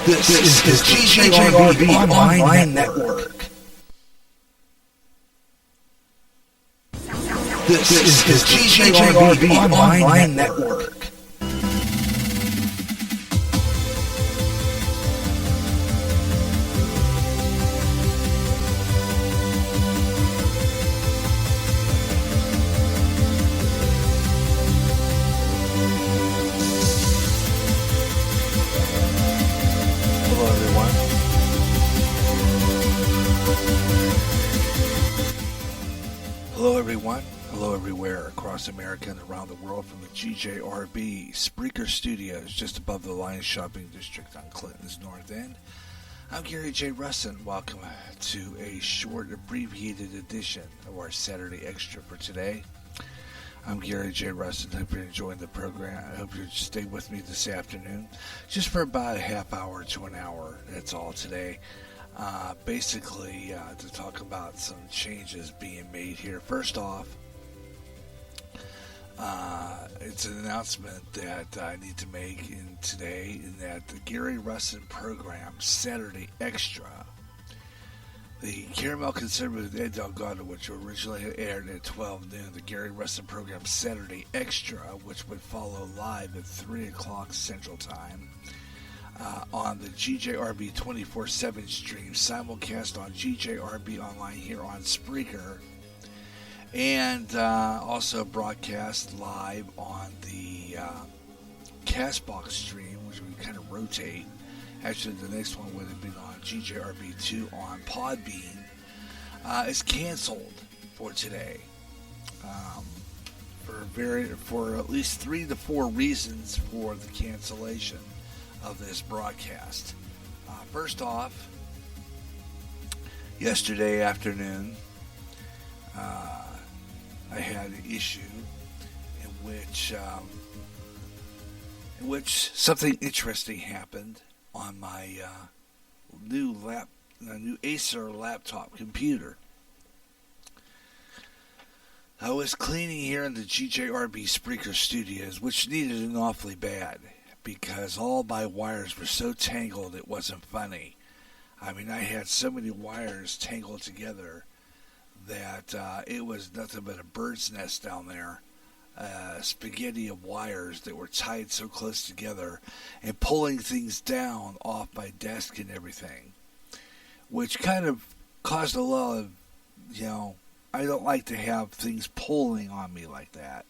This is the GJRB Online Network. This is the GJRB Online Network. Hello everywhere across America and around the world from the GJRB Spreaker Studios just above the Lions Shopping District on Clinton's North End. I'm Gary J. Russen. Welcome to a short abbreviated edition of our Saturday Extra for today. I'm Gary J. Russen. Hope you're enjoying the program. I hope you stay with me this afternoon just for about a half hour to an hour. That's all today. Basically, to talk about some changes being made here. First off, it's an announcement that I need to make today in that the Gary Russen program, Saturday Extra, the Caramel Conservative Ed Delgado, which originally aired at 12 noon, the Gary Russen program, Saturday Extra, which would follow live at 3 o'clock Central Time, on the GJRB 24/7 stream, simulcast on GJRB Online here on Spreaker, and also broadcast live on the Castbox stream, which we kind of rotate. Actually, the next one would have been on GJRB2 on Podbean. Is canceled for today. For at least 3 to 4 reasons for the cancellation of this broadcast. First off, yesterday afternoon, I had an issue in which something interesting happened on my new Acer laptop computer. I was cleaning here in the GJRB Spreaker Studios, which needed an awfully bad, because all my wires were so tangled it wasn't funny. I mean, I had so many wires tangled together that it was nothing but a bird's nest down there. Spaghetti of wires that were tied so close together and pulling things down off my desk and everything, which kind of caused a lot of, I don't like to have things pulling on me like that.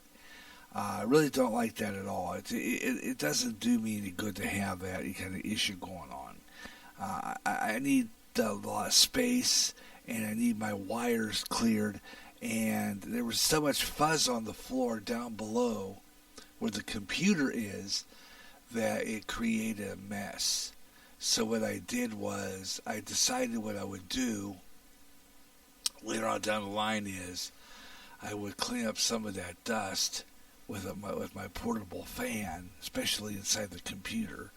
I really don't like that at all. It doesn't do me any good to have that kind of issue going on. I need a lot of space, and I need my wires cleared, and there was so much fuzz on the floor down below where the computer is that it created a mess. So what I did was I decided what I would do later on down the line is I would clean up some of that dust with my portable fan, especially inside the computer,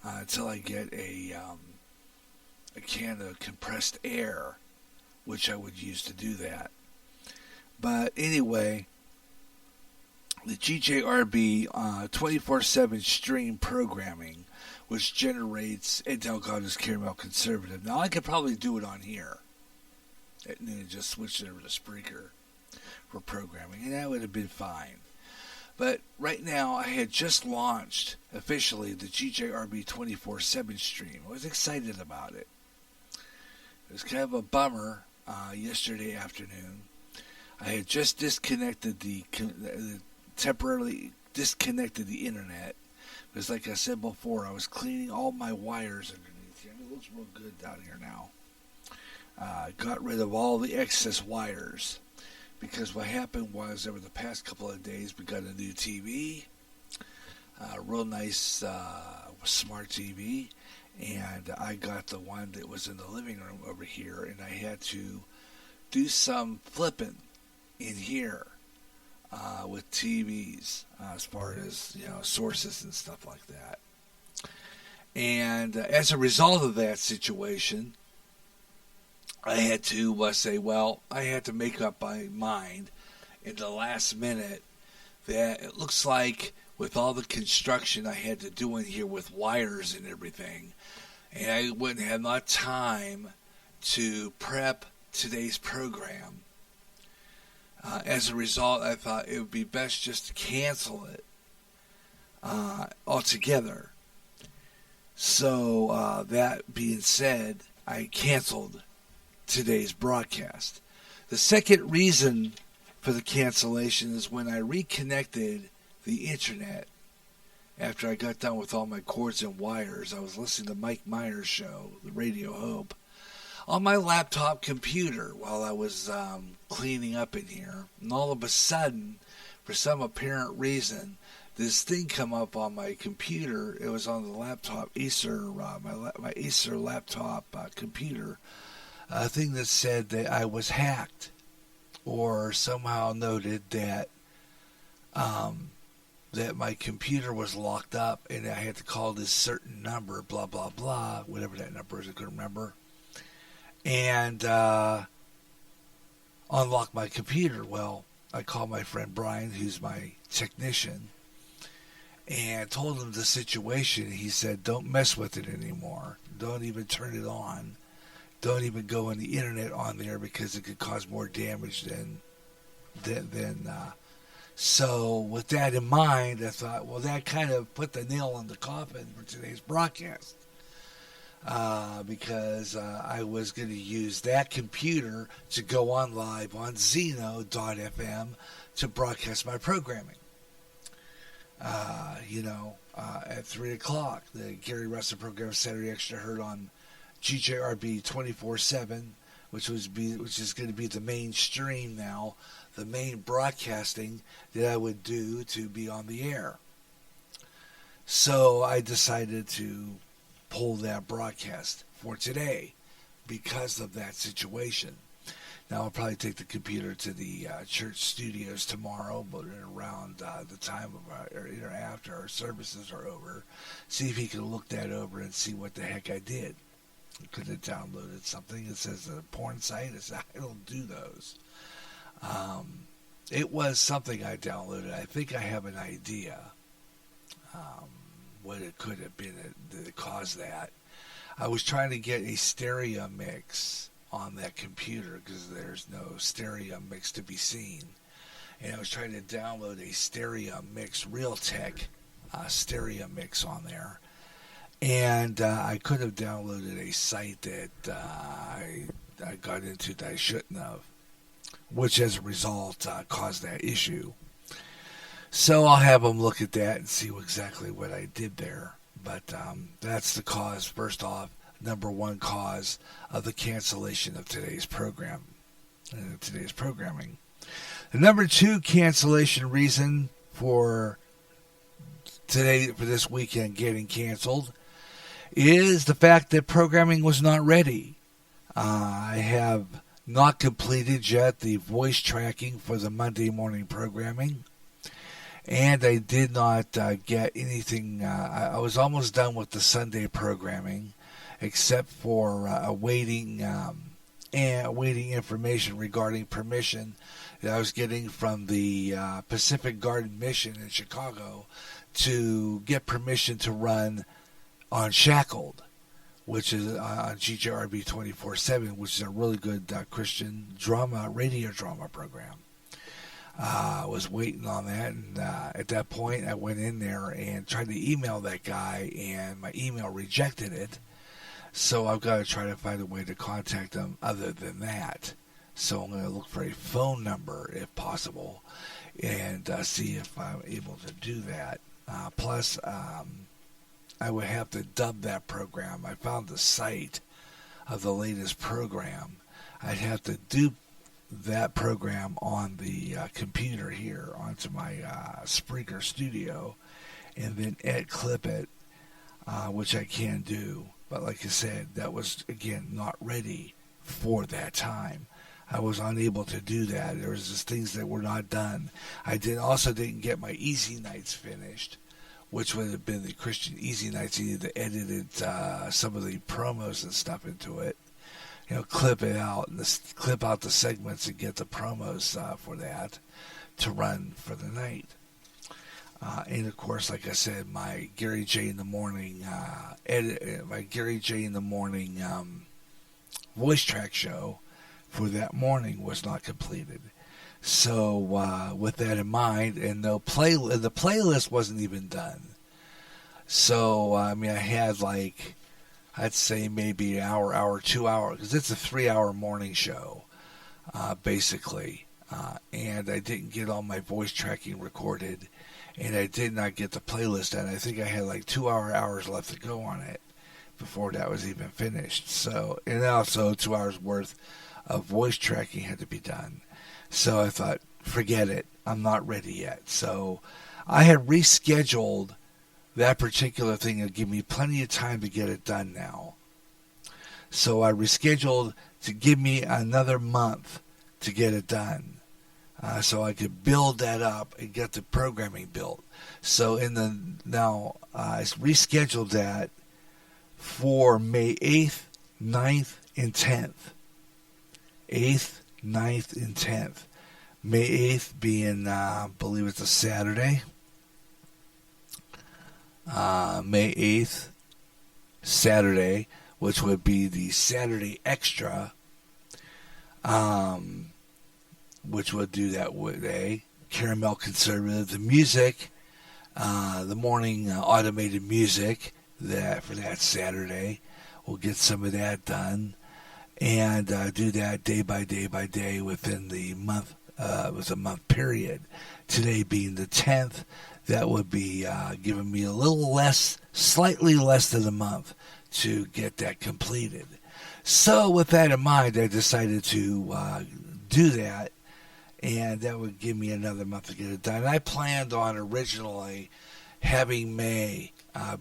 until I get a can of compressed air, which I would use to do that. But anyway, the GJRB 24/7 stream programming, which generates Ed Delgado's Caramel Conservative. Now, I could probably do it on here at noon, just switch it over to Spreaker for programming, and that would have been fine. But right now, I had just launched officially the GJRB 24/7 stream. I was excited about it. It was kind of a bummer yesterday afternoon. I had just temporarily disconnected the internet, because like I said before, I was cleaning all my wires underneath here. It looks real good down here now. Got rid of all the excess wires, because what happened was over the past couple of days we got a new TV, a real nice smart TV, and I got the one that was in the living room over here, and I had to do some flipping in here with TVs as far as sources and stuff like that. And as a result of that situation, I had to say, well, I had to make up my mind in the last minute that it looks like with all the construction I had to do in here with wires and everything, and I wouldn't have enough time to prep today's program. As a result, I thought it would be best just to cancel it altogether. So that being said, I canceled today's broadcast. The second reason for the cancellation is when I reconnected the internet after I got done with all my cords and wires. I was listening to Mike Myers' show, the Radio Hope, on my laptop computer while I was cleaning up in here. And all of a sudden, for some apparent reason, this thing come up on my computer. It was on the laptop, Acer, my Acer laptop computer, a thing that said that I was hacked, or somehow noted that that my computer was locked up and I had to call this certain number, blah, blah, blah, whatever that number is, I couldn't remember, and unlock my computer. Well, I called my friend Brian, who's my technician, and told him the situation. He said, don't mess with it anymore. Don't even turn it on. Don't even go on the internet on there because it could cause more damage than so with that in mind, I thought, well, that kind of put the nail in the coffin for today's broadcast. Because I was going to use that computer to go on live on Zeno.fm to broadcast my programming. At 3 o'clock, the Gary Russen program, Saturday Extra, heard on GJRB 24/7, which is going to be the mainstream now, the main broadcasting that I would do to be on the air. So I decided to pull that broadcast for today because of that situation. Now I'll probably take the computer to the church studios tomorrow, but around the time of after our services are over, see if he can look that over and see what the heck I did. I could have downloaded something that says a porn site. I don't do those. It was something I downloaded. I think I have an idea what it could have been that caused that. I was trying to get a stereo mix on that computer because there's no stereo mix to be seen. And I was trying to download a stereo mix, Realtek stereo mix on there. And I could have downloaded a site that I got into that I shouldn't have, which as a result caused that issue. So I'll have them look at that and see exactly what I did there. But that's the cause, first off, number one cause of the cancellation of today's program, today's programming. The number two cancellation reason for this weekend getting canceled is the fact that programming was not ready. I have not completed yet the voice tracking for the Monday morning programming, and I did not get anything. I was almost done with the Sunday programming, except for awaiting information regarding permission that I was getting from the Pacific Garden Mission in Chicago to get permission to run on Shackled, which is on GJRB 24/7, which is a really good Christian radio drama program. I was waiting on that, and at that point I went in there and tried to email that guy, and my email rejected it. So I've got to try to find a way to contact him other than that. So I'm going to look for a phone number if possible and see if I'm able to do that. Plus, I would have to dub that program. I found the site of the latest program. I'd have to dupe that program on the computer here onto my Spreaker studio and then clip it, which I can do. But like I said, that was, again, not ready for that time. I was unable to do that. There was just things that were not done. I also didn't get my Easy Nights finished, which would have been the Christian Easy Nights. You need to edit some of the promos and stuff into it. Clip it out and clip out the segments and get the promos for that to run for the night. And of course, like I said, my Gary J in the morning voice track show for that morning was not completed. So with that in mind, and the playlist wasn't even done. So I mean, I had like, I'd say maybe an hour, 2 hours, because it's a 3 hour morning show, basically. And I didn't get all my voice tracking recorded, and I did not get the playlist done. I think I had like 2 hours left to go on it before that was even finished. So, and also 2 hours worth of voice tracking had to be done. So I thought, forget it, I'm not ready yet. So I had rescheduled that particular thing to give me plenty of time to get it done now. So I rescheduled to give me another month to get it done. So I could build that up and get the programming built. So I rescheduled that for May 8th, 9th, and 10th. 8th, 9th, and 10th. May 8th being, I believe it's a Saturday. May 8th, Saturday, which would be the Saturday Extra, which would do that day. Caramel Conservative, the music, the morning automated music that for that Saturday. We'll get some of that done and do that day by day within the month. With a month period. Today being the 10th, that would be giving me a little less, slightly less than a month to get that completed. So with that in mind, I decided to do that, and that would give me another month to get it done. I planned on originally having May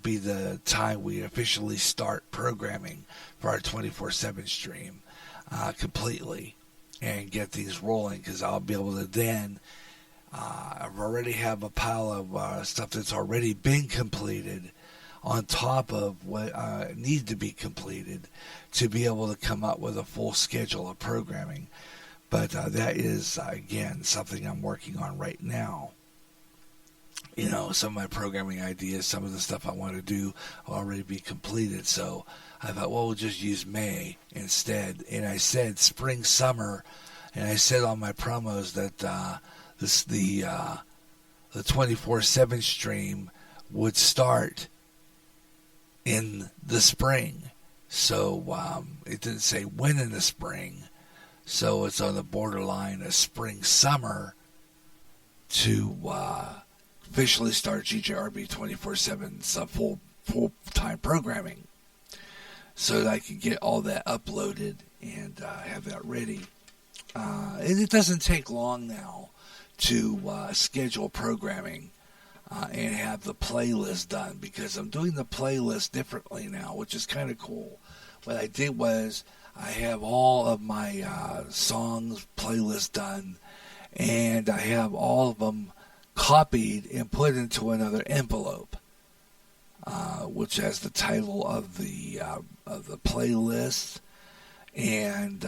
be the time we officially start programming for our 24/7 stream completely and get things rolling, because I'll be able to then I've already have a pile of stuff that's already been completed on top of what needs to be completed to be able to come up with a full schedule of programming. But that is, again, something I'm working on right now. You know, some of my programming ideas, some of the stuff I want to do will already be completed. So I thought, well, we'll just use May instead. And I said spring, summer, and I said on my promos that the 24/7 stream would start in the spring. So it didn't say when in the spring. So it's on the borderline of spring, summer to officially start GJRB 24/7's full-time programming, so that I can get all that uploaded and have that ready. And it doesn't take long now to schedule programming and have the playlist done, because I'm doing the playlist differently now, which is kind of cool. What I did was I have all of my songs playlist done, and I have all of them copied and put into another envelope, which has the title of the playlist, and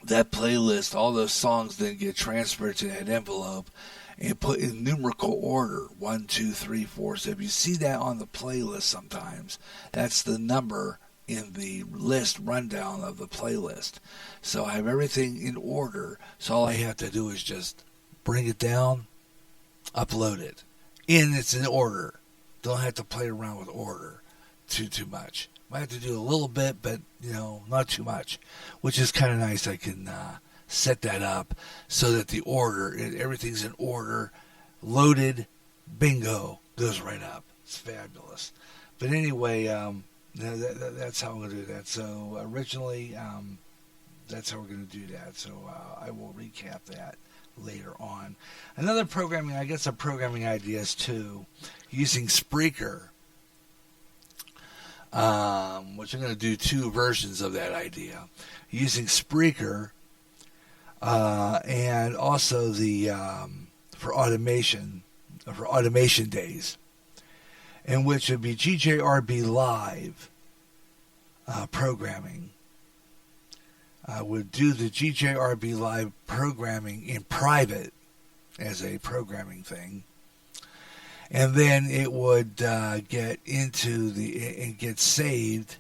that playlist, all those songs then get transferred to that envelope and put in numerical order, 1, 2, 3, 4. So if you see that on the playlist sometimes, that's the number in the list rundown of the playlist. So I have everything in order, so all I have to do is just bring it down, upload it, and it's in order. Don't have to play around with order too much. Might have to do a little bit, but not too much, which is kind of nice. I can set that up so that the order, everything's in order, loaded, bingo, goes right up. It's fabulous. But anyway, that's how I'm going to do that. So originally, that's how we're going to do that. So I will recap that later on. Another programming, I get some programming ideas too, using Spreaker, which I'm going to do 2 versions of that idea. Using Spreaker, and also the for automation days, in which would be GJRB Live programming. I would do the GJRB Live programming in private as a programming thing, and then it would get into and get saved,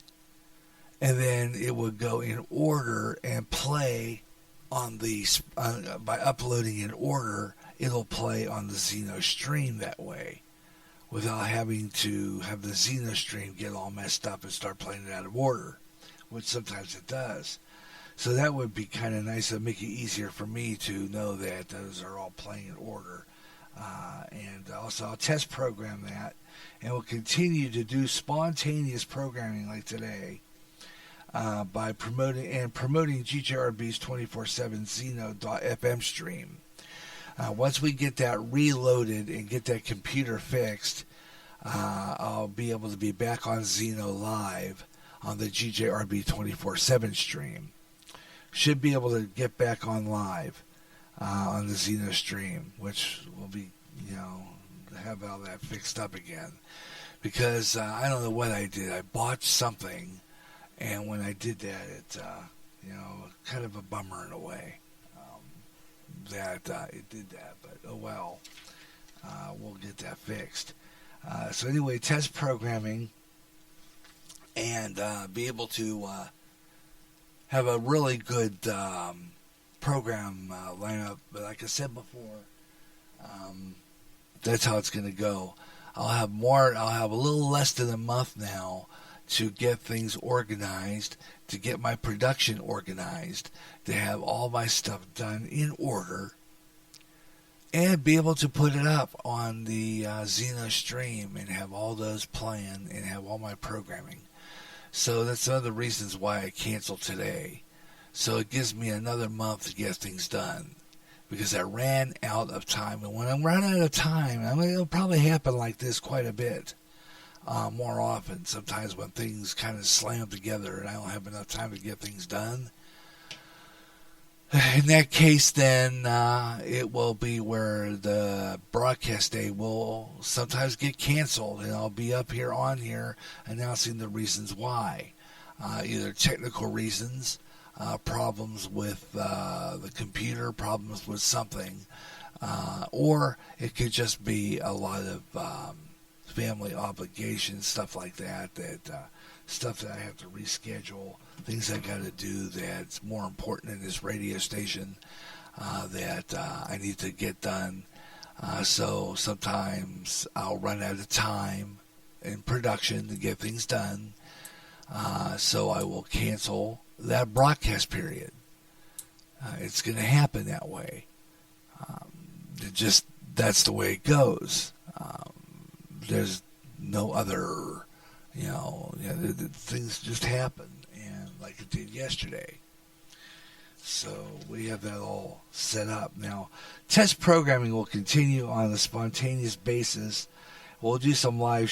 and then it would go in order and play on the by uploading in order. It'll play on the Xeno stream that way, without having to have the Xeno stream get all messed up and start playing it out of order, which sometimes it does. So that would be kind of nice. It'd make it easier for me to know that those are all playing in order. And also I'll test program that, and we'll continue to do spontaneous programming like today by promoting GJRB's 24/7 Xeno.fm stream. Once we get that reloaded and get that computer fixed, I'll be able to be back on Xeno Live on the GJRB 24/7 stream. Should be able to get back on live on the Xeno stream, which will be, have all that fixed up again. Because I don't know what I did. I bought something, and when I did that, it, kind of a bummer in a way. That it did that, but oh well, we'll get that fixed. So anyway, test programming and be able to have a really good program lineup. But like I said before, that's how it's going to go. I'll have a little less than a month now to get things organized, to get my production organized, to have all my stuff done in order, and be able to put it up on the Xeno stream and have all those planned and have all my programming. So that's one of the reasons why I canceled today. So it gives me another month to get things done, because I ran out of time. And when I run out of time, it'll probably happen like this quite a bit. More often, sometimes when things kind of slam together and I don't have enough time to get things done. In that case, then it will be where the broadcast day will sometimes get canceled, and I'll be up here on here announcing the reasons why. Either technical reasons, problems with the computer, problems with something, or it could just be a lot of family obligations, stuff like that, stuff that I have to reschedule, things I got to do that's more important in this radio station that I need to get done. So sometimes I'll run out of time in production to get things done. So I will cancel that broadcast period. It's going to happen that way. That's the way it goes. There's no other, things just happen, and like it did yesterday. So we have that all set up. Now, test programming will continue on a spontaneous basis. We'll do some live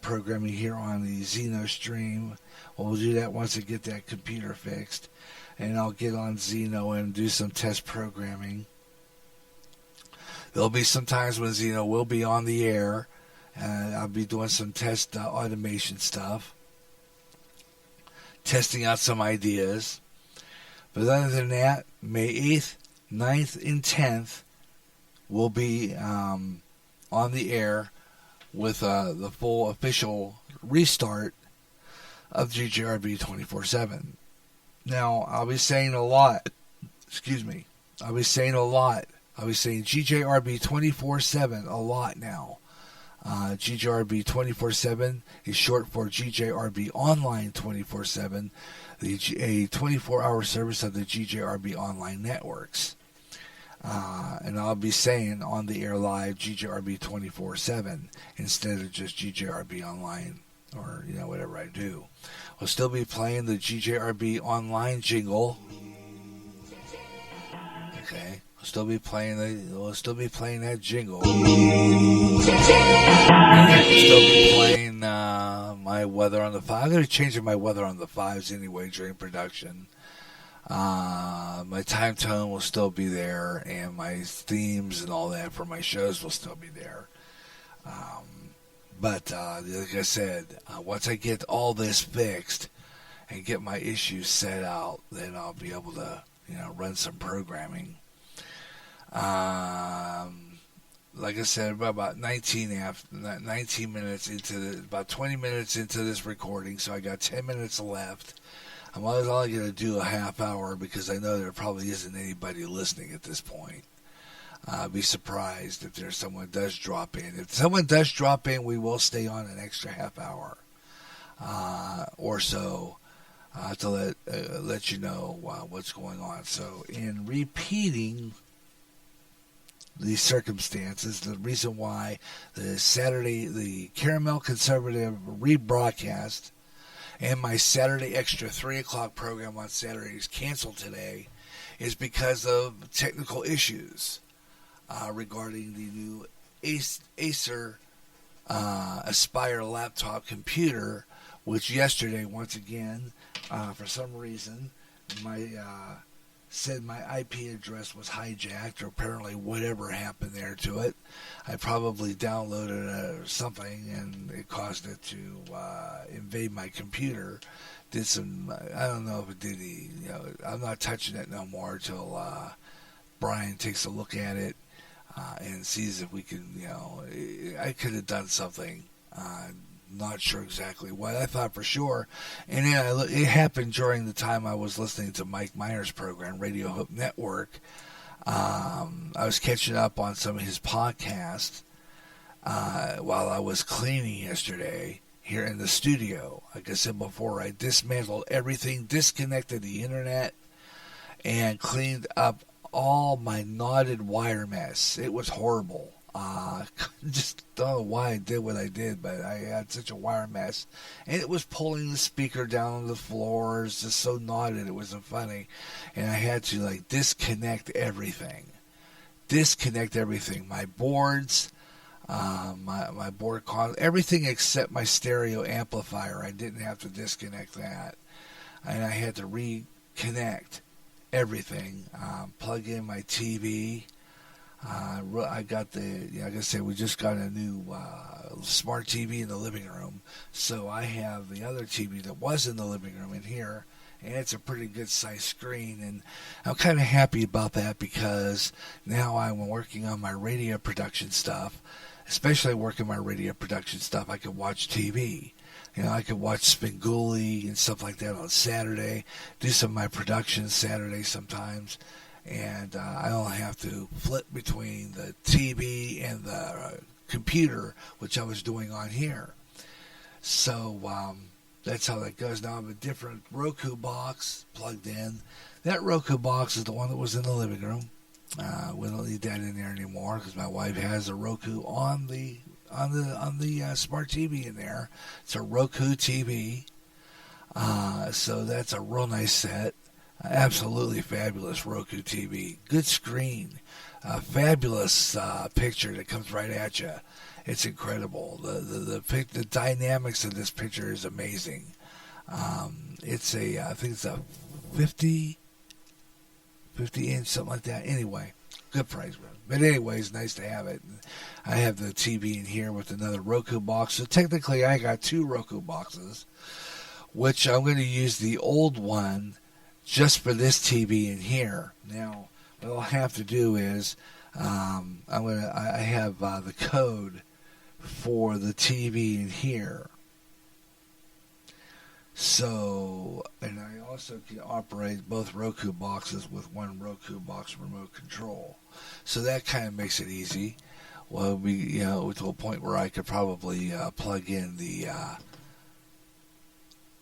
programming here on the Xeno stream. We'll do that once I get that computer fixed, and I'll get on Xeno and do some test programming. There'll be some times when Xeno will be on the air, and I'll be doing some test automation stuff, testing out some ideas. But other than that, May 8th, 9th, and 10th will be on the air with the full official restart of GJRB 24/7. Now, I'll be saying a lot. I'll be saying GJRB 24/7 a lot now. GJRB 24/7 is short for GJRB Online 24/7, a 24-hour service of the GJRB Online networks. And I'll be saying on the air live GJRB 24/7 instead of just GJRB Online, or whatever I do. We'll still be playing the GJRB Online jingle. Okay. We'll still be playing that jingle. We'll still be playing my weather on the 5. I'm going to be changing my weather on the 5s anyway during production. My time tone will still be there, and my themes and all that for my shows will still be there. But like I said, once I get all this fixed and get my issues set out, then I'll be able to run some programming. like I said, about 19 minutes about 20 minutes into this recording, so I got 10 minutes left. I'm only going to do a half hour because I know there probably isn't anybody listening at this point. I'd be surprised if there's someone does drop in. If someone does drop in, we will stay on an extra half hour or so to let you know what's going on. So, in repeating the circumstances, the reason why the Caramel Conservative rebroadcast and my Saturday extra 3 o'clock program on Saturday is canceled today is because of technical issues regarding the new Acer Aspire laptop computer, which yesterday, once again, for some reason, said my IP address was hijacked, or apparently whatever happened there to it. I probably downloaded something and it caused it to invade my computer. Did some, I don't know if it did, I'm not touching it no more until Brian takes a look at it and sees if we can, I could have done something. Not sure exactly what. I thought for sure. And then it happened during the time I was listening to Mike Myers' program, Radio Hope Network. I was catching up on some of his podcasts while I was cleaning yesterday here in the studio. Like I said before, I dismantled everything, disconnected the internet, and cleaned up all my knotted wire mess. It was horrible. Just don't know why I did what I did, but I had such a wire mess, and it was pulling the speaker down to the floor. It was just so knotted, it wasn't funny, and I had to disconnect everything. My boards, my board everything except my stereo amplifier. I didn't have to disconnect that, and I had to reconnect everything. Plug in my TV. I got like I said, we just got a new smart TV in the living room. So I have the other TV that was in the living room in here, and it's a pretty good size screen. And I'm kind of happy about that because now I'm working on my radio production stuff, especially working my radio production stuff. I can watch TV. I could watch Spinguli and stuff like that on Saturday, do some of my production Saturday sometimes. And I don't have to flip between the TV and the computer, which I was doing on here. So that's how that goes. Now I have a different Roku box plugged in. That Roku box is the one that was in the living room. We don't need that in there anymore because my wife has a Roku on the smart TV in there. It's a Roku TV. So that's a real nice set. Absolutely fabulous Roku TV. Good screen. Fabulous picture that comes right at you. It's incredible. The dynamics of this picture is amazing. I think it's a 50 inch, something like that. Anyway, good price. But anyways, nice to have it. I have the TV in here with another Roku box. So technically I got 2 Roku boxes, which I'm going to use the old one just for this TV in here. Now, what I'll have to do is, I have the code for the TV in here. So, and I also can operate both Roku boxes with one Roku box remote control. So that kind of makes it easy. Well, to a point where I could probably plug in the,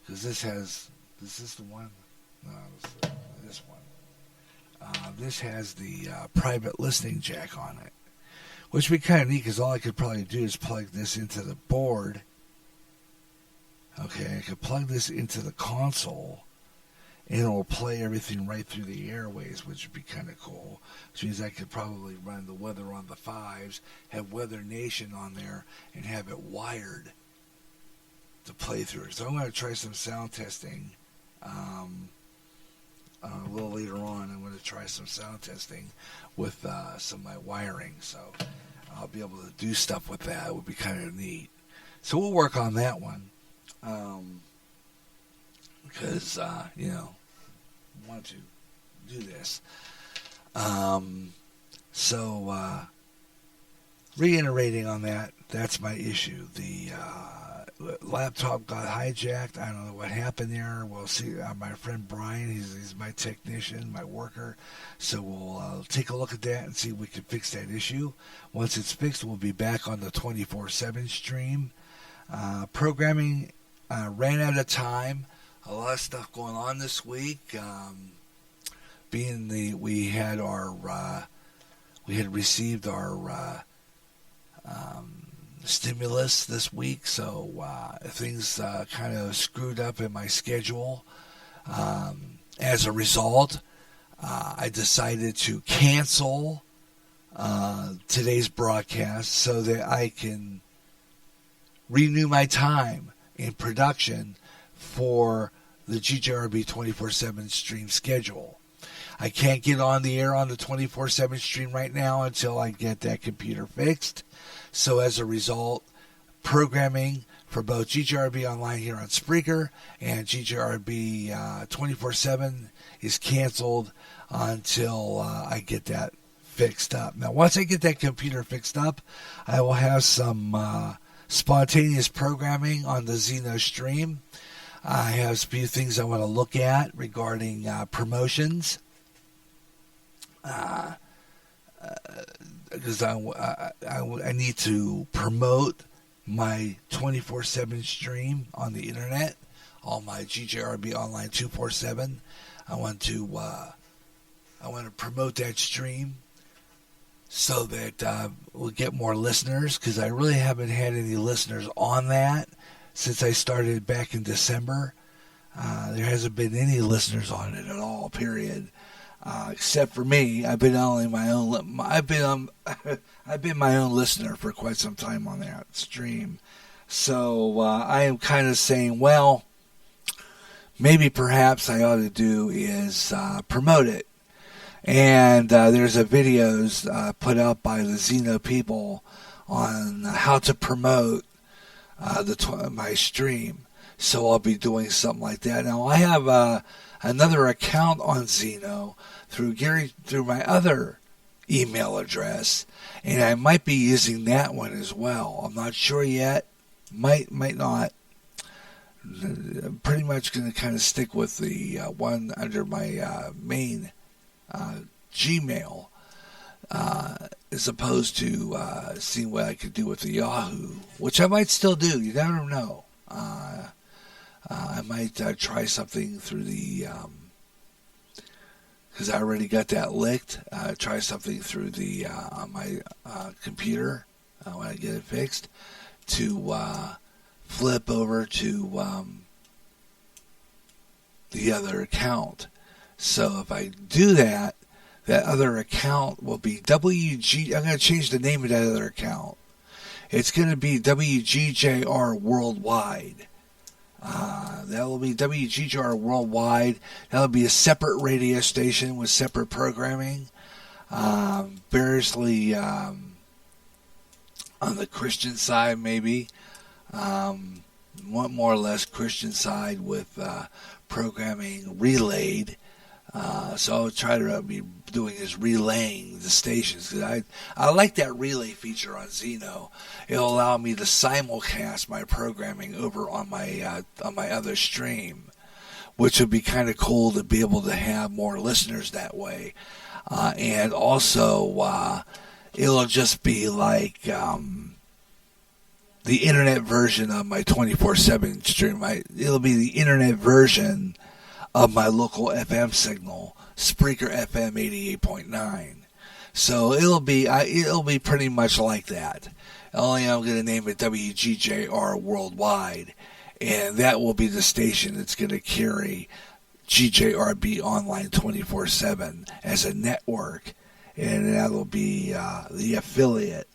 because is this the one? No, this one. This has the private listening jack on it, which would be kind of neat because all I could probably do is plug this into the board. Okay, I could plug this into the console, and it will play everything right through the airways, which would be kind of cool. Which means I could probably run the weather on the 5s, have Weather Nation on there, and have it wired to play through. So I'm going to try some sound testing. A little later on, I'm going to try some sound testing with some of my wiring, so I'll be able to do stuff with that. It would be kind of neat. So we'll work on that one because, want to do this. So reiterating on that, that's my issue. The laptop got hijacked. I don't know what happened there. We'll see. My friend Brian, he's my technician, my worker. So we'll take a look at that and see if we can fix that issue. Once it's fixed, we'll be back on the 24/7 stream. Programming ran out of time. A lot of stuff going on this week. We had received our stimulus this week, so things kind of screwed up in my schedule. As a result, I decided to cancel today's broadcast so that I can renew my time in production for the GJRB 24/7 stream schedule. I can't get on the air on the 24/7 stream right now until I get that computer fixed. So as a result, programming for both GJRB Online here on Spreaker and GJRB 24/7 is canceled until I get that fixed up. Now, once I get that computer fixed up, I will have some spontaneous programming on the Zeno stream. I have a few things I want to look at regarding promotions. Because I need to promote my 24/7 stream on the internet, all my GJRB Online 247. I want to promote that stream so that we'll get more listeners, because I really haven't had any listeners on that since I started back in December. There hasn't been any listeners on it at all, period. Except for me. I've been my own listener for quite some time on that stream. So I am kind of saying, well, maybe perhaps I ought to do is promote it. And there's a videos put out by the Zeno people on how to promote my stream. So I'll be doing something like that. Now I have another account on Zeno through my other email address, and I might be using that one as well. I'm not sure yet. Might not. I'm pretty much going to kind of stick with the one under my main Gmail, as opposed to seeing what I could do with the Yahoo, which I might still do. You never know. I might try something through the, because I already got that licked. Try something through the on my computer when I get it fixed, to flip over to the other account. So if I do that, that other account will be WG. I'm going to change the name of that other account. It's going to be WGJR Worldwide. That will be WGJR Worldwide. That will be a separate radio station with separate programming. Variously on the Christian side, maybe. More or less Christian side with programming relayed. So I'll try to be doing is relaying the stations. I like that relay feature on Zeno. It'll allow me to simulcast my programming over on my other stream, which would be kind of cool to be able to have more listeners that way. And also, it'll just be like the internet version of my 24/7 stream. It'll be the internet version of my local FM signal, Spreaker FM 88.9. So it'll be pretty much like that. Only I'm going to name it WGJR Worldwide, and that will be the station that's going to carry GJRB Online 24/7 as a network, and that'll be the affiliate.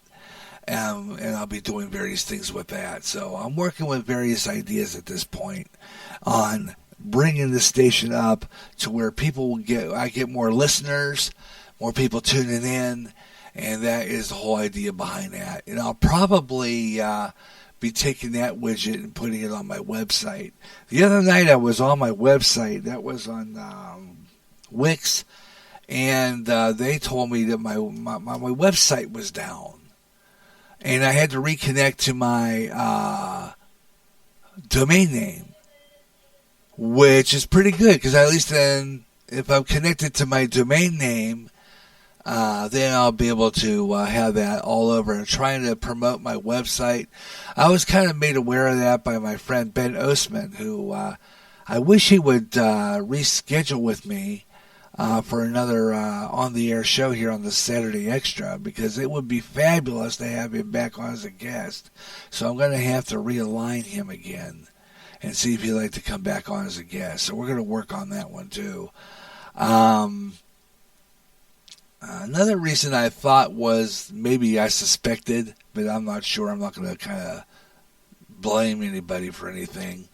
And I'll be doing various things with that. So I'm working with various ideas at this point on bringing the station up to where I get more listeners, more people tuning in, and that is the whole idea behind that. And I'll probably be taking that widget and putting it on my website. The other night I was on my website, that was on Wix, and they told me that my website was down. and I had to reconnect to my domain name, which is pretty good because at least then, if I'm connected to my domain name, then I'll be able to have that all over. And trying to promote my website, I was kind of made aware of that by my friend Ben Osman, who I wish he would reschedule with me for another on-the-air show here on the Saturday Extra, because it would be fabulous to have him back on as a guest. So I'm going to have to realign him again and see if he'd like to come back on as a guest. So we're going to work on that one too. Another reason I thought was, maybe I suspected, but I'm not sure. I'm not going to kind of blame anybody for anything.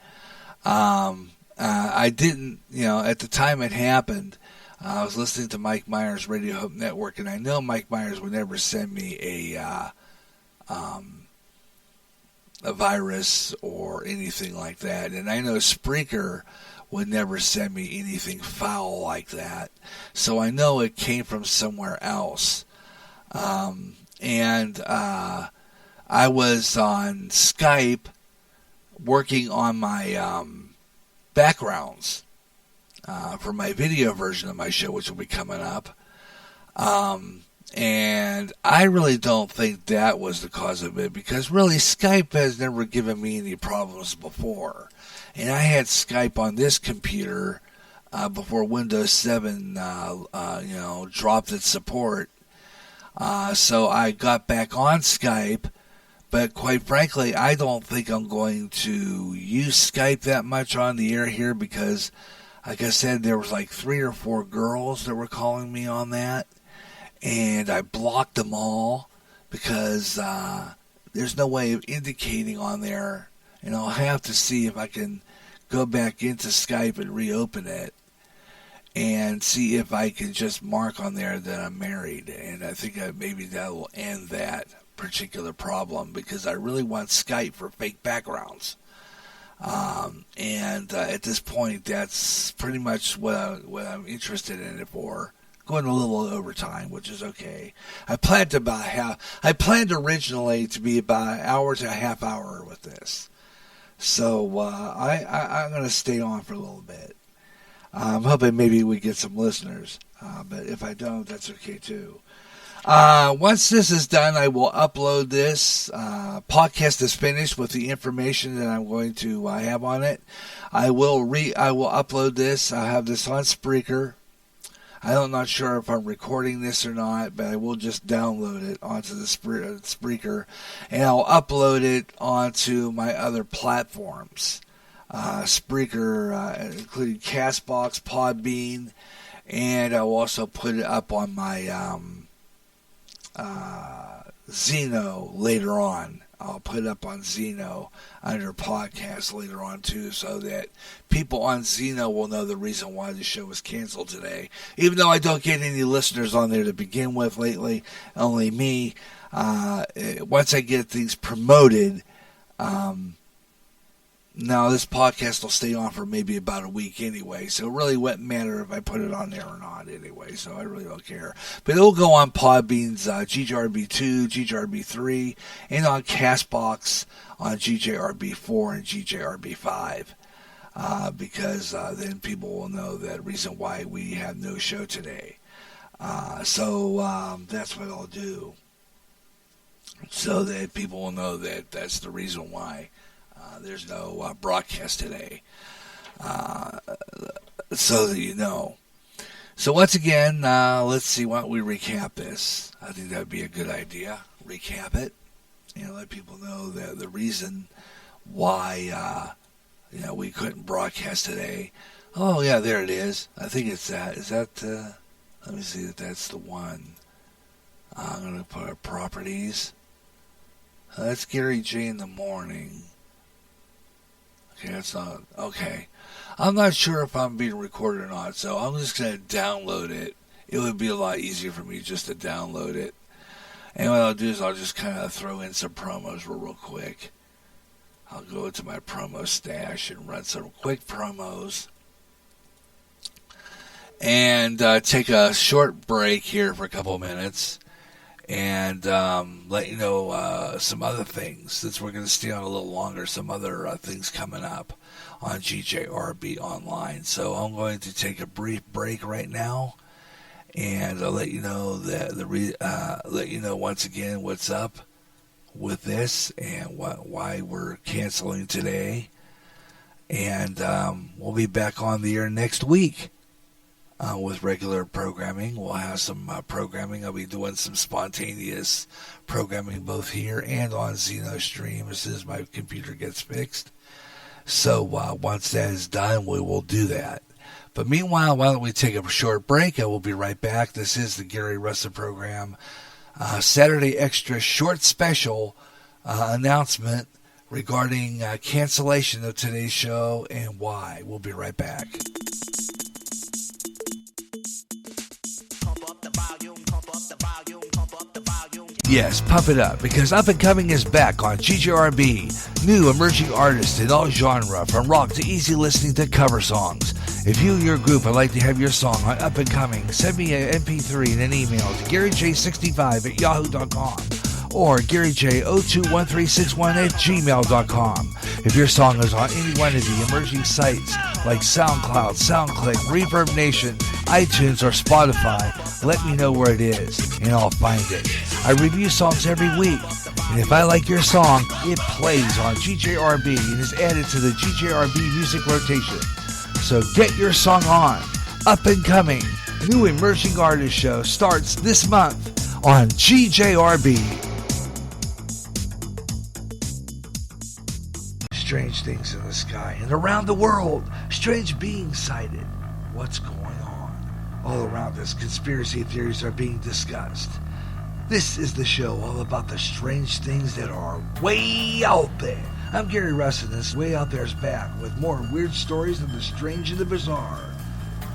I didn't, at the time it happened, I was listening to Mike Myers' Radio Hope Network, and I know Mike Myers would never send me a virus or anything like that. And I know Spreaker would never send me anything foul like that. So I know it came from somewhere else. And I was on Skype working on my backgrounds for my video version of my show, which will be coming up. And I really don't think that was the cause of it, because really Skype has never given me any problems before. And I had Skype on this computer before Windows 7, dropped its support. So I got back on Skype, but quite frankly, I don't think I'm going to use Skype that much on the air here, because, like I said, there was like 3 or 4 girls that were calling me on that, and I blocked them all because there's no way of indicating on there, and I'll have to see if I can go back into Skype and reopen it and see if I can just mark on there that I'm married, and I think maybe that will end that particular problem, because I really want Skype for fake backgrounds. And at this point, that's pretty much what I'm interested in it for. Going a little overtime, which is okay. I planned originally to be about an hour to a half hour with this. So I'm going to stay on for a little bit. I'm hoping maybe we get some listeners. But if I don't, that's okay too. Once this is done, I will upload this. Podcast is finished with the information that I'm going to have on it. I will upload this. I'll have this on Spreaker. I'm not sure if I'm recording this or not, but I will just download it onto the Spreaker, and I'll upload it onto my other platforms. Spreaker, including Castbox, Podbean, and I'll also put it up on my Zeno later on. I'll put it up on Zeno under podcast later on too, so that people on Zeno will know the reason why the show was canceled today. Even though I don't get any listeners on there to begin with lately, only me. Once I get things promoted, now this podcast will stay on for maybe about a week anyway, so it really wouldn't matter if I put it on there or not anyway, so I really don't care. But it'll go on Podbean's GJRB2, GJRB3, and on CastBox on GJRB4 and GJRB5, because then people will know the reason why we have no show today. So that's what I'll do, so that people will know that that's the reason why there's no broadcast today, so that you know. So once again, let's see, why don't we recap this? I think that would be a good idea. Recap it, let people know the reason why we couldn't broadcast today. Oh yeah, there it is. I think it's that. Is that? Let me see if that's the one. I'm going to put our properties. That's Gary J in the morning. Okay, that's not, okay. I'm not sure if I'm being recorded or not, so I'm just going to download it. It would be a lot easier for me just to download it. And what I'll do is I'll just kind of throw in some promos real quick. I'll go to my promo stash and run some quick promos. And take a short break here for a couple minutes. and let you know some other things, since we're going to stay on a little longer, some other things coming up on GJRB Online. So I'm going to take a brief break right now, and I'll let you know let you know once again what's up with this and why we're canceling today. And we'll be back on the air next week with regular programming. We'll have some programming. I'll be doing some spontaneous programming both here and on XenoStream as soon as my computer gets fixed. So once that is done, we will do that. But meanwhile, why don't we take a short break? I will be right back. This is the Gary Russen program. Saturday Extra short special announcement regarding cancellation of today's show and why. We'll be right back. Yes, pump it up, because Up and Coming is back on GJRB. New emerging artists in all genre, from rock to easy listening to cover songs. If you or your group would like to have your song on Up and Coming, send me an MP3 and an email to GaryJ65@yahoo.com or GaryJ021361@gmail.com. If your song is on any one of the emerging sites like SoundCloud, SoundClick, Reverb Nation, iTunes, or Spotify, let me know where it is, and I'll find it. I review songs every week, and if I like your song, it plays on GJRB and is added to the GJRB music rotation. So get your song on. Up and Coming, new emerging artist show starts this month on GJRB. Strange things in the sky and around the world. Strange beings sighted. What's going on? All around us, conspiracy theories are being discussed. This is the show all about the strange things that are way out there. I'm Gary Russen, and this Way Out There is back with more weird stories of the strange and the bizarre.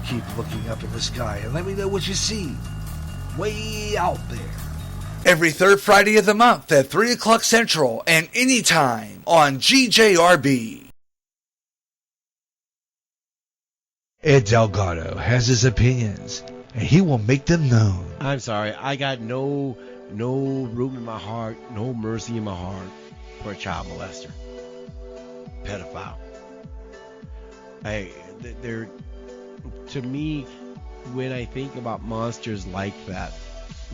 Keep looking up in the sky and let me know what you see. Way out there. Every third Friday of the month at 3 o'clock Central and anytime on GJRB. Ed Delgado has his opinions, and he will make them known. I'm sorry, I got no room in my heart, no mercy in my heart for a child molester, pedophile. To me, when I think about monsters like that,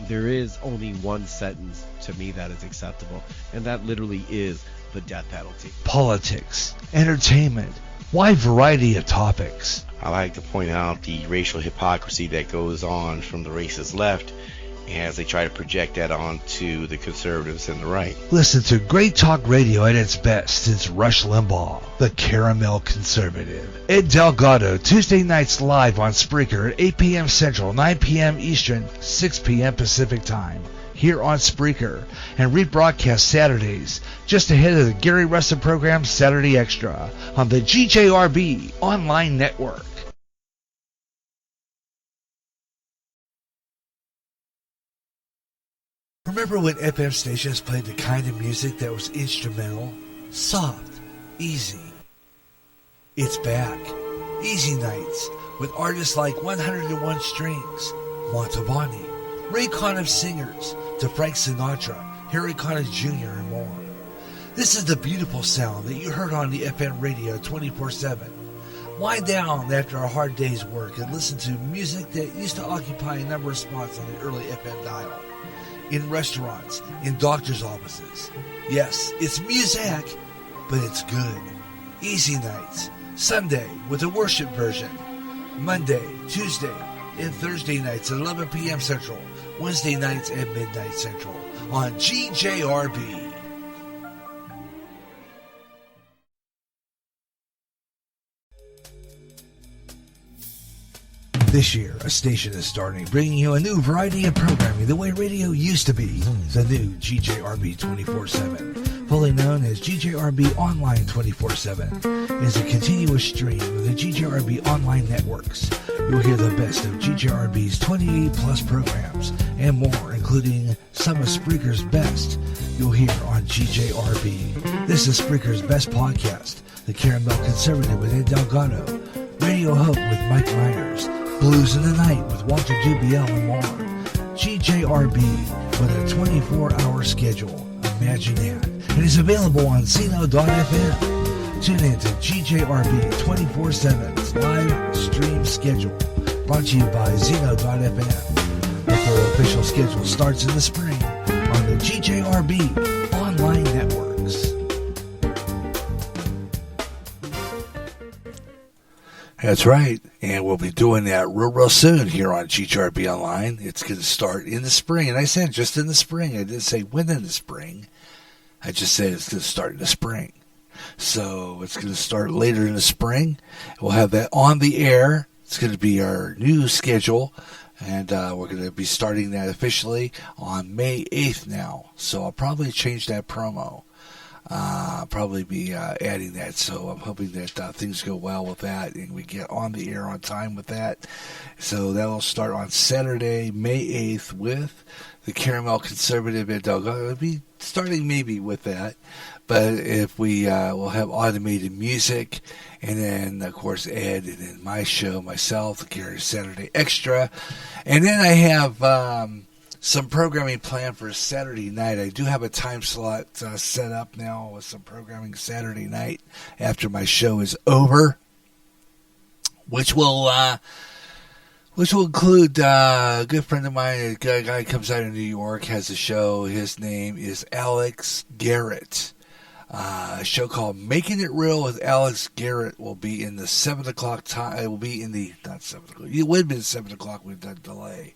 there is only one sentence to me that is acceptable, and that literally is the death penalty. Politics, entertainment, wide variety of topics. I like to point out the racial hypocrisy that goes on from the racist left as they try to project that onto the conservatives and the right. Listen to great talk radio at its best since Rush Limbaugh, the caramel conservative. Ed Delgado, Tuesday nights live on Spreaker at 8 p.m. Central, 9 p.m. Eastern, 6 p.m. Pacific Time, here on Spreaker, and rebroadcast Saturdays, just ahead of the Gary Russen program Saturday Extra on the GJRB online network. Remember when FM stations played the kind of music that was instrumental, soft, easy? It's back. Easy Nights with artists like 101 Strings, Montavani, Raycon of Singers, to Frank Sinatra, Harry Connick Jr., and more. This is the beautiful sound that you heard on the FM radio 24/7. Wind down after a hard day's work and listen to music that used to occupy a number of spots on the early FM dial. In restaurants, in doctor's offices. Yes, it's music, but it's good. Easy Nights, Sunday with a worship version. Monday, Tuesday, and Thursday nights at 11 p.m. Central. Wednesday nights at midnight Central on GJRB. This year, a station is starting, bringing you a new variety of programming the way radio used to be. The new GJRB 24/7, fully known as GJRB Online 24/7, is a continuous stream of the GJRB Online networks. You'll hear the best of GJRB's 28-plus programs and more, including some of Spreaker's best. You'll hear on GJRB. This is Spreaker's best podcast, The Caramel Conservative with Ed Delgado, Radio Hope with Mike Myers, Blues in the Night with Walter Dubiel, and more. GJRB, with a 24-hour schedule. Imagine that. It is available on Zeno.fm. Tune in to GJRB 24/7's live stream schedule. Brought to you by Zeno.fm. The full official schedule starts in the spring on the GJRB online networks. That's right, and we'll be doing that real soon here on GJRB Online. It's going to start in the spring, and I said just in the spring. I didn't say when in the spring. I just said it's going to start in the spring. So it's going to start later in the spring. We'll have that on the air. It's going to be our new schedule, and we're going to be starting that officially on May 8th now. So I'll probably change that promo. Probably be adding that. So I'm hoping that things go well with that and we get on the air on time with that. So that'll start on Saturday, May 8th with the Caramel Conservative, and I'll be starting maybe with that. But if we will have automated music, and then, of course, Ed, and then my show, myself, the Gary Saturday Extra. And then I have some programming planned for Saturday night. I do have a time slot set up now with some programming Saturday night after my show is over, which will include a good friend of mine, a guy who comes out of New York, has a show. His name is Alex Garrett. A show called Making It Real with Alex Garrett will be in the 7 o'clock time. It will be in the, not 7 o'clock, it would have been 7 o'clock with that delay.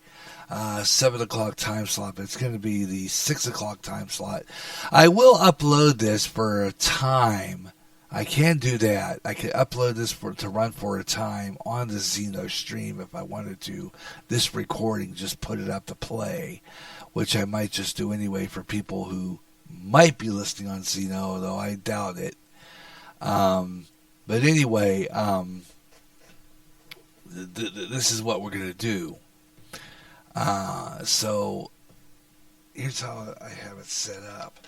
7 o'clock time slot, but it's going to be the 6 o'clock time slot. I will upload this for a time. I can do that. I can upload this to run for a time on the Zeno stream if I wanted to. This recording, just put it up to play, which I might just do anyway for people who might be listening on Zeno, though I doubt it. But anyway, this is what we're going to do. So here's how I have it set up.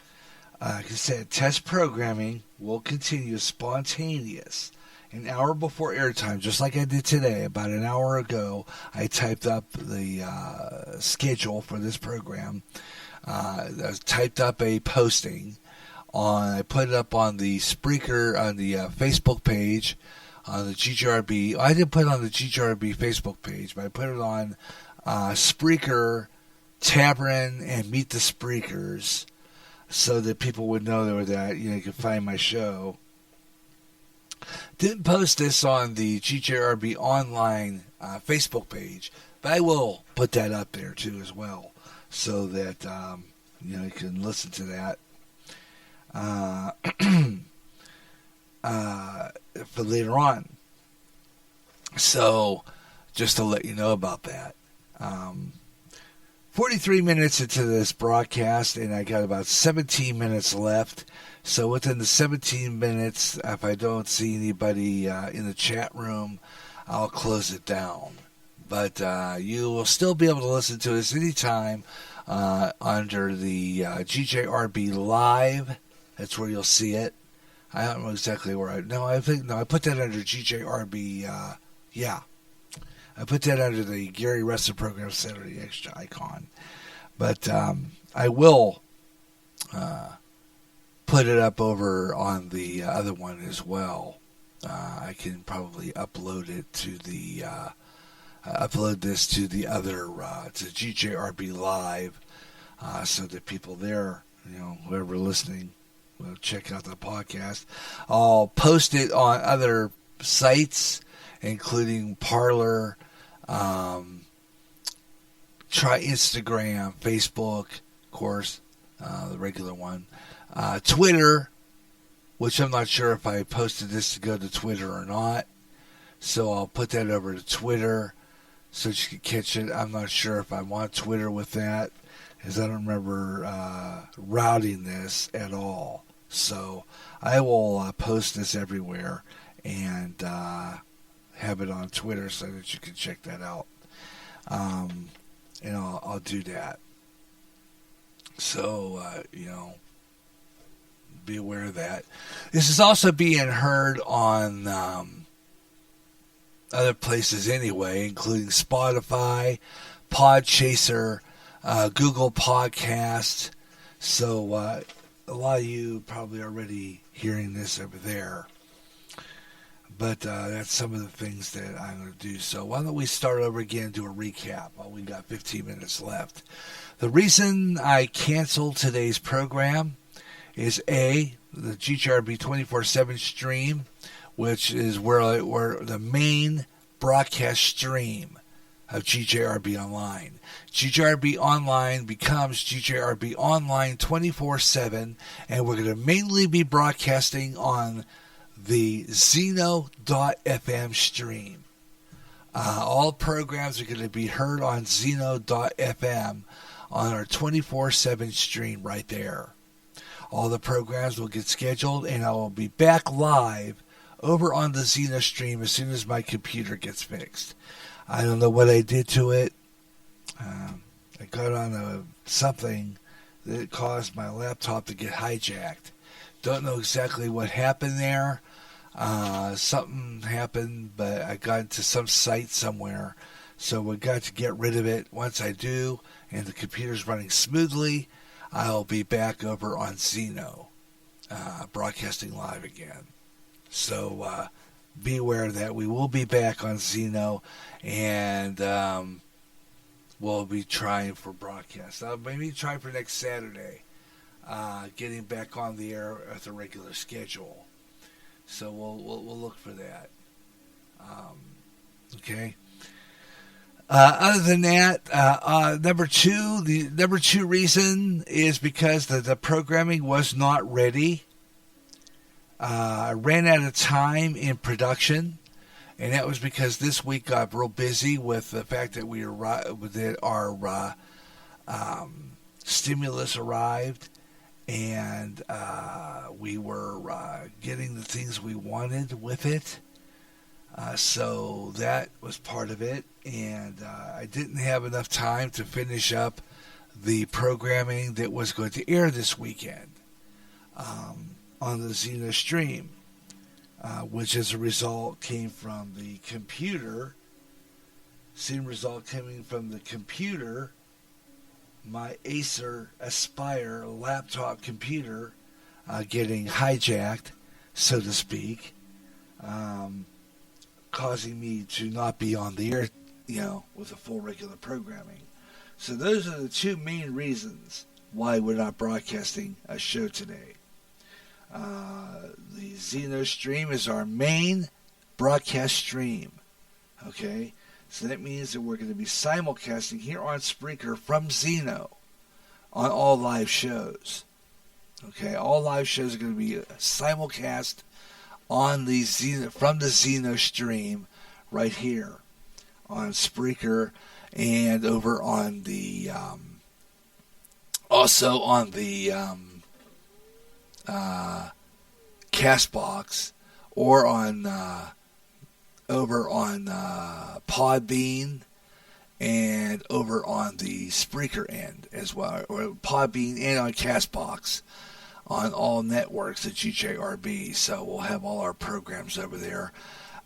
Like I said, test programming will continue spontaneous. An hour before airtime, just like I did today, about an hour ago, I typed up the schedule for this program. I typed up a posting I put it up on the Spreaker, on the Facebook page, on the GJRB. I didn't put it on the GJRB Facebook page, but I put it on Spreaker, Tavern, and Meet the Spreakers, so that people would know that you could find my show. Didn't post this on the GJRB online Facebook page, but I will put that up there too as well, so that you can listen to that for later on. So just to let you know about that. 43 minutes into this broadcast, and I got about 17 minutes left. So within the 17 minutes, if I don't see anybody in the chat room, I'll close it down. But you will still be able to listen to us anytime under the GJRB Live. That's where you'll see it. I don't know exactly where I put that under GJRB. I put that under the Gary Russen Program Saturday Extra icon. But I will put it up over on the other one as well. I can probably upload it to the upload this to the other to GJRB Live, so that people there, whoever listening, will check out the podcast. I'll post it on other sites, including Parler, try Instagram, Facebook, of course, the regular one, Twitter, which I'm not sure if I posted this to go to Twitter or not. So I'll put that over to Twitter so you can catch it. I'm not sure if I want Twitter with that, because I don't remember routing this at all. So I will post this everywhere and have it on Twitter so that you can check that out. And I'll do that. So, be aware of that. This is also being heard on other places anyway, including Spotify, Podchaser, Google Podcasts. So a lot of you probably already hearing this over there. But that's some of the things that I'm going to do. So why don't we start over again and do a recap while we got 15 minutes left. The reason I canceled today's program is A, the GJRB 24/7 stream, which is where the main broadcast stream of GJRB Online. GJRB Online becomes GJRB Online 24/7, and we're going to mainly be broadcasting on the Zeno.fm stream. All programs are going to be heard on Zeno.fm on our 24/7 stream right there. All the programs will get scheduled, and I will be back live over on the Zeno stream as soon as my computer gets fixed. I don't know what I did to it. I got on something that caused my laptop to get hijacked. Don't know exactly what happened there. Something happened, but I got into some site somewhere. So we got to get rid of it. Once I do, and the computer's running smoothly, I'll be back over on Zeno, broadcasting live again. So be aware that we will be back on Zeno, and we'll be trying for broadcast. Maybe try for next Saturday, getting back on the air at the regular schedule. So we'll look for that. Okay. Other than that, the number two reason is because the programming was not ready. I ran out of time in production, and that was because this week got real busy with the fact that our stimulus arrived, and we were getting the things we wanted with it. So that was part of it, and I didn't have enough time to finish up the programming that was going to air this weekend on the Zeno stream, which as a result came from the computer. Same result coming from the computer, my Acer Aspire laptop computer getting hijacked, so to speak, causing me to not be on the air, with the full regular programming. So those are the two main reasons why we're not broadcasting a show today. The Zeno stream is our main broadcast stream. Okay? So that means that we're going to be simulcasting here on Spreaker from Zeno on all live shows. Okay? All live shows are going to be simulcast on the Zeno, from the Zeno stream right here on Spreaker, and over on the also on the Castbox, or on over on Podbean, and over on the Spreaker end as well, or Podbean and on Castbox, on all networks at GJRB. So we'll have all our programs over there.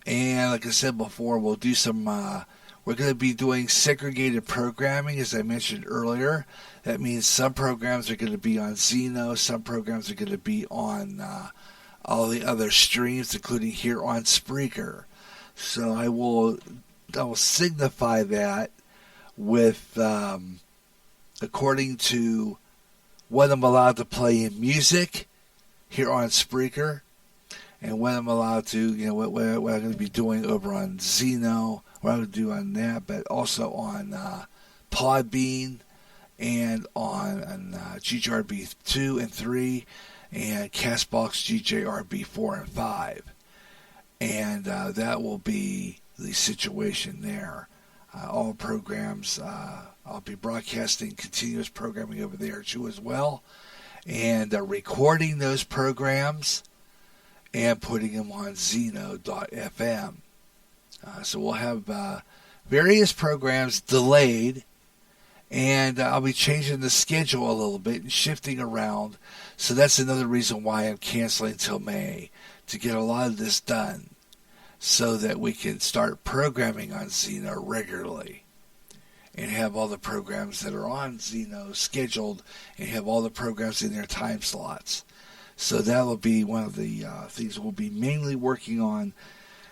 And like I said before, we'll do some, we're going to be doing segregated programming, as I mentioned earlier. That means some programs are going to be on Zeno, some programs are going to be on all the other streams, including here on Spreaker. So I will signify that with, according to what I'm allowed to play in music here on Spreaker, and what I'm allowed to, what I'm going to be doing over on Zeno, what I'm going to do on that, but also on Podbean, and on GJRB 2 and 3, and Castbox GJRB 4 and 5. And that will be the situation there. All programs, I'll be broadcasting continuous programming over there too as well, and recording those programs and putting them on Zeno.fm. So we'll have various programs delayed, and I'll be changing the schedule a little bit and shifting around. So that's another reason why I'm canceling till May, to get a lot of this done so that we can start programming on Zeno regularly. and have all the programs that are on Zeno scheduled and have all the programs in their time slots. So that'll be one of the things we'll be mainly working on.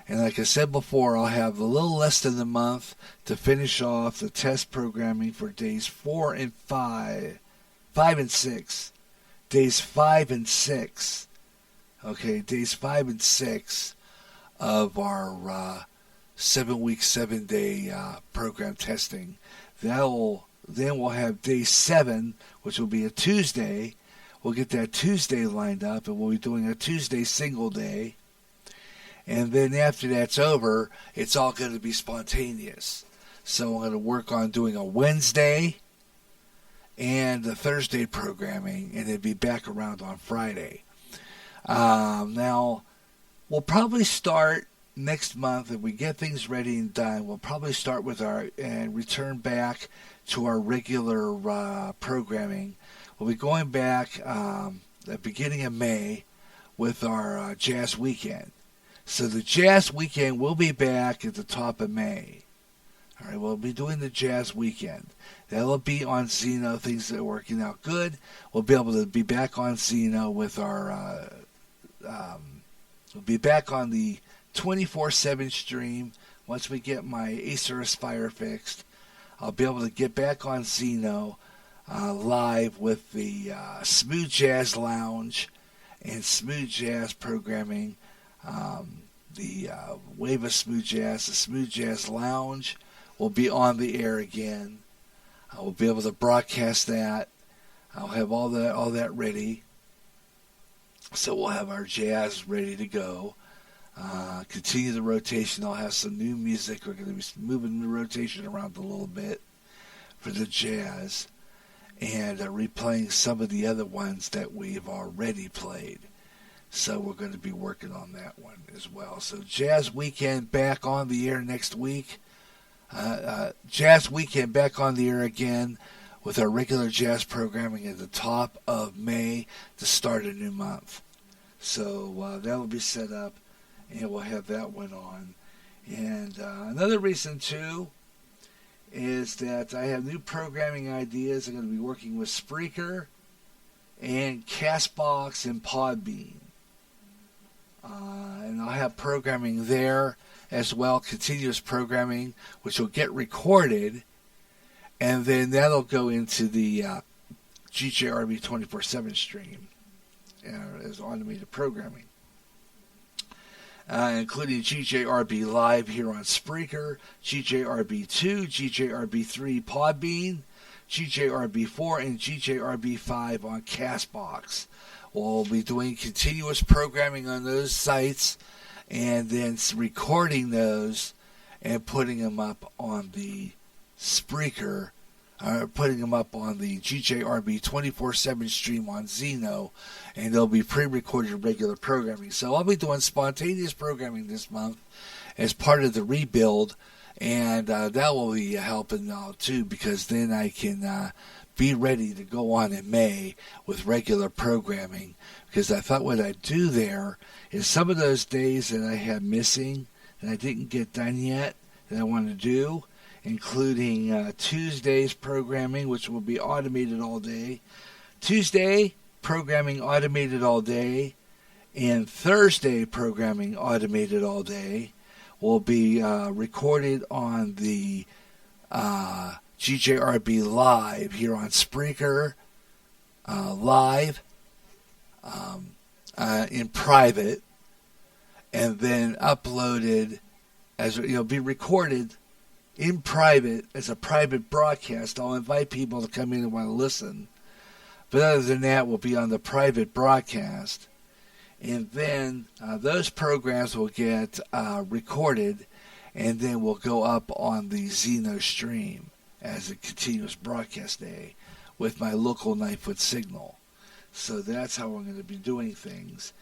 And like I said before, I'll have a little less than a month to finish off the test programming for days 4 and 5 and 6. Days 5 and 6. Okay, days 5 and 6 of our 7-week, 7-day program testing. Then we'll have day 7, which will be a Tuesday. We'll get that Tuesday lined up, and we'll be doing a Tuesday single day. And then after that's over, it's all going to be spontaneous. So I'm going to work on doing a Wednesday and a Thursday programming, and then be back around on Friday. Now, we'll probably start next month, if we get things ready and done. We'll probably start with and return back to our regular programming. We'll be going back at the beginning of May with our Jazz Weekend. So the Jazz Weekend will be back at the top of May. All right, we'll be doing the Jazz Weekend. That'll be on Zeno. Things that are working out good. We'll be able to be back on Zeno with our. We'll be back on the 24/7 stream once we get my Acerus Fire fixed. I'll be able to get back on Zeno live with the Smooth Jazz Lounge and Smooth Jazz programming. The Wave of Smooth Jazz, the Smooth Jazz Lounge will be on the air again. I will be able to broadcast that. I'll have all that ready. So we'll have our jazz ready to go. Continue the rotation. I'll have some new music. We're going to be moving the rotation around a little bit for the jazz and replaying some of the other ones that we've already played. So we're going to be working on that one as well. So Jazz Weekend back on the air next week. Jazz Weekend back on the air again with our regular jazz programming at the top of May to start a new month. So that will be set up, and we'll have that one on. And another reason, too, is that I have new programming ideas. I'm going to be working with Spreaker and Castbox and Podbean. And I'll have programming there as well, continuous programming, which will get recorded, and then that'll go into the GJRB 24/7 stream as automated programming, including GJRB Live here on Spreaker, GJRB2, GJRB3 Podbean, GJRB4, and GJRB5 on Castbox. We'll be doing continuous programming on those sites and then recording those and putting them up on the Spreaker, putting them up on the GJRB 24/7 stream on Zeno, and they'll be pre-recorded regular programming. So I'll be doing spontaneous programming this month as part of the rebuild, and that will be helping out too, because then I can be ready to go on in May with regular programming, because I thought what I'd do there is some of those days that I had missing and I didn't get done yet that I want to do, including Tuesday's programming, which will be automated all day. Tuesday programming automated all day, and Thursday programming automated all day will be recorded on the GJRB Live here on Spreaker Live in private, and then uploaded as be recorded in private as a private broadcast. I'll invite people to come in and want to listen, but other than that, we'll be on the private broadcast, and then those programs will get recorded, and then will go up on the Zeno stream as a continuous broadcast day with my local 9-foot signal. So that's how we're going to be doing things,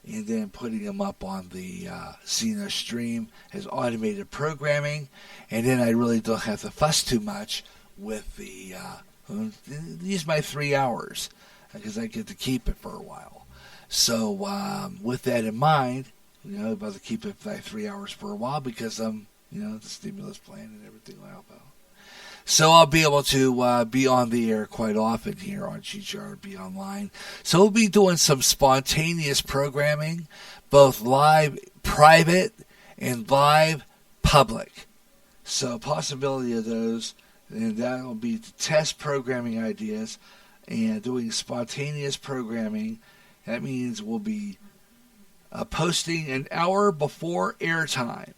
and then putting them up on the Zeno stream as automated programming, and then I really don't have to fuss too much with the use my 3 hours, because I get to keep it for a while. So with that in mind, I'm about to keep it by 3 hours for a while, because the stimulus plan and everything will help out. So I'll be able to be on the air quite often here on GJRB Online. So we'll be doing some spontaneous programming, both live private and live public. So possibility of those, and that will be to test programming ideas and doing spontaneous programming. That means we'll be posting an hour before airtime.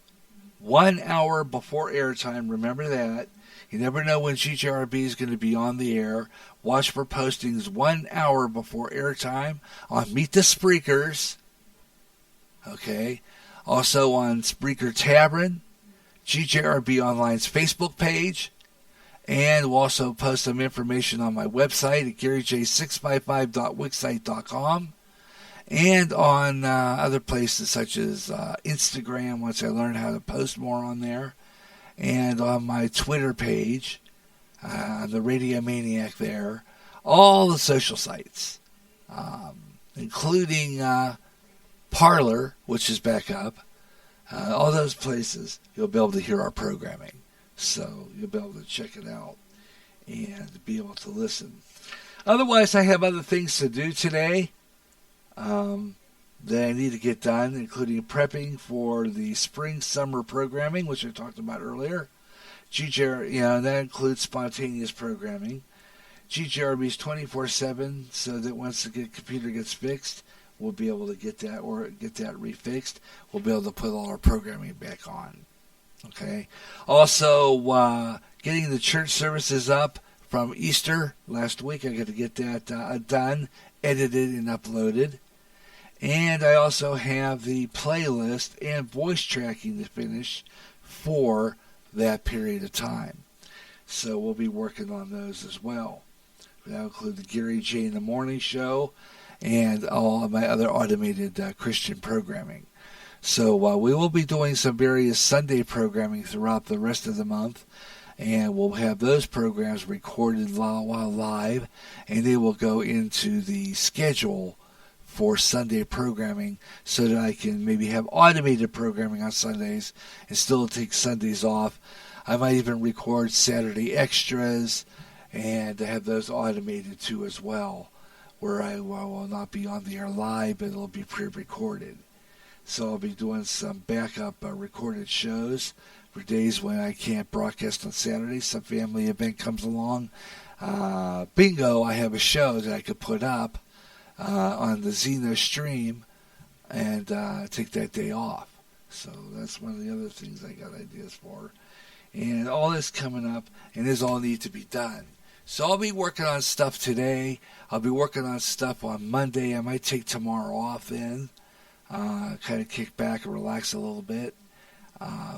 1 hour before airtime. Remember that. You never know when GJRB is going to be on the air. Watch for postings 1 hour before airtime on Meet the Spreakers. Okay. Also on Spreaker Tavern, GJRB Online's Facebook page. And we'll also post some information on my website at garyj655.wixsite.com. And on other places such as Instagram, once I learn how to post more on there. And on my Twitter page, the Radio Maniac there. All the social sites, including Parler, which is back up. All those places, you'll be able to hear our programming. So you'll be able to check it out and be able to listen. Otherwise, I have other things to do today that I need to get done, including prepping for the spring-summer programming, which I talked about earlier. And that includes spontaneous programming. GJRB's 24/7, so that once the computer gets fixed, we'll be able to get that refixed. We'll be able to put all our programming back on. Okay. Also, getting the church services up from Easter last week. I got to get that done, edited, and uploaded. And I also have the playlist and voice tracking to finish for that period of time. So we'll be working on those as well. That'll include the Gary J in the Morning Show and all of my other automated Christian programming. So we will be doing some various Sunday programming throughout the rest of the month, and we'll have those programs recorded while live, and they will go into the schedule for Sunday programming so that I can maybe have automated programming on Sundays and still take Sundays off. I might even record Saturday extras and have those automated too as well, where I will not be on the air live, but it'll be pre-recorded. So I'll be doing some backup recorded shows for days when I can't broadcast on Saturday. Some family event comes along. Bingo, I have a show that I could put up on the Zeno stream and take that day off. So that's one of the other things I got ideas for. And all this coming up, and this all need to be done. So I'll be working on stuff today. I'll be working on stuff on Monday. I might take tomorrow off then. Kind of kick back and relax a little bit.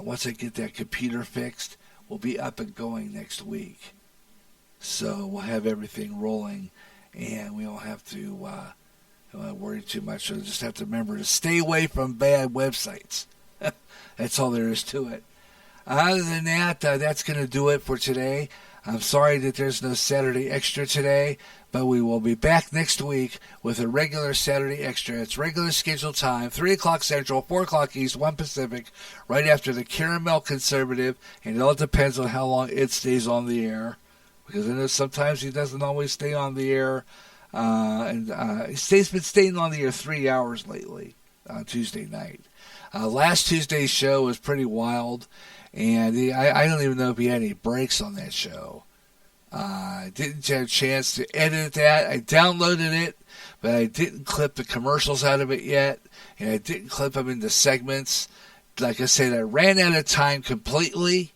Once I get that computer fixed, we'll be up and going next week. So we'll have everything rolling, and we won't have to worry too much. So just have to remember to stay away from bad websites. That's all there is to it. Other than that, that's going to do it for today. I'm sorry that there's no Saturday Extra today, but we will be back next week with a regular Saturday Extra. It's regular scheduled time, 3 o'clock Central, 4 o'clock East, 1 Pacific, right after the Caramel Conservative, and it all depends on how long it stays on the air, because I know sometimes he doesn't always stay on the air, he's been staying on the air 3 hours lately on Tuesday night. Last Tuesday's show was pretty wild, and I don't even know if he had any breaks on that show. I didn't have a chance to edit that. I downloaded it, but I didn't clip the commercials out of it yet, and I didn't clip them into segments. Like I said, I ran out of time completely,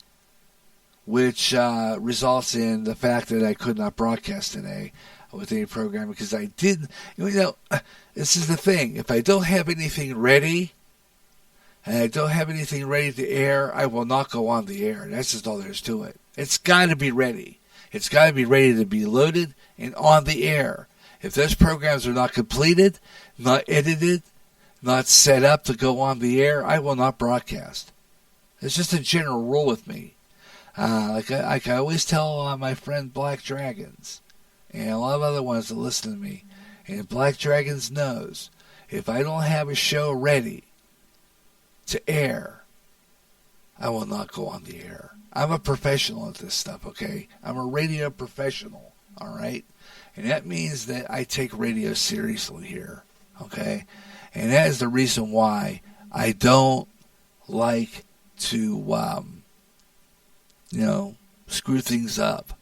which results in the fact that I could not broadcast today with any program because I didn't. This is the thing. If I don't have anything ready, and I don't have anything ready to air, I will not go on the air. That's just all there is to it. It's got to be ready. It's got to be ready to be loaded and on the air. If those programs are not completed, not edited, not set up to go on the air, I will not broadcast. It's just a general rule with me. Like I always tell my friend Black Dragons and a lot of other ones that listen to me, and Black Dragons knows, if I don't have a show ready to air, I will not go on the air. I'm a professional at this stuff, okay? I'm a radio professional, all right? And that means that I take radio seriously here, okay? And that is the reason why I don't like to, screw things up.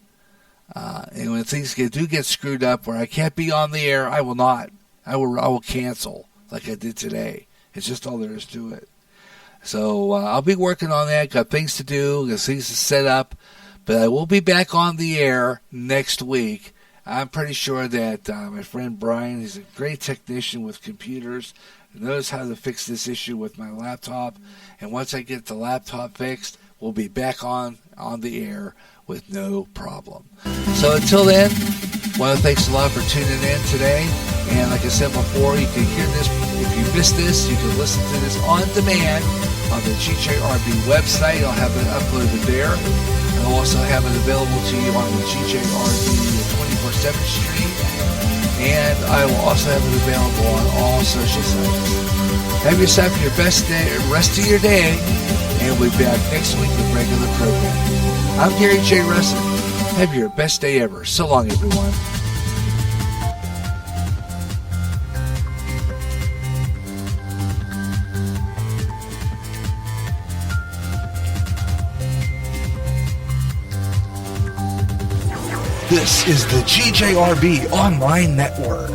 And when things do get screwed up where I can't be on the air, I will not. I will cancel like I did today. It's just all there is to it. So I'll be working on that. Got things to do. Got things to set up. But I will be back on the air next week. I'm pretty sure that my friend Brian, he's a great technician with computers, knows how to fix this issue with my laptop. And once I get the laptop fixed, we'll be back on the air with no problem. So until then, I want to thanks a lot for tuning in today. And like I said before, you can hear this. If you missed this, you can listen to this on demand on the GJRB website. I'll have it uploaded there. I'll also have it available to you on the GJRB 24/7 stream. And I will also have it available on all social sites. Have yourself your best day, rest of your day, and we'll be back next week with regular programming. I'm Gary J. Russen. Have your best day ever. So long, everyone. This is the GJRB Online Network.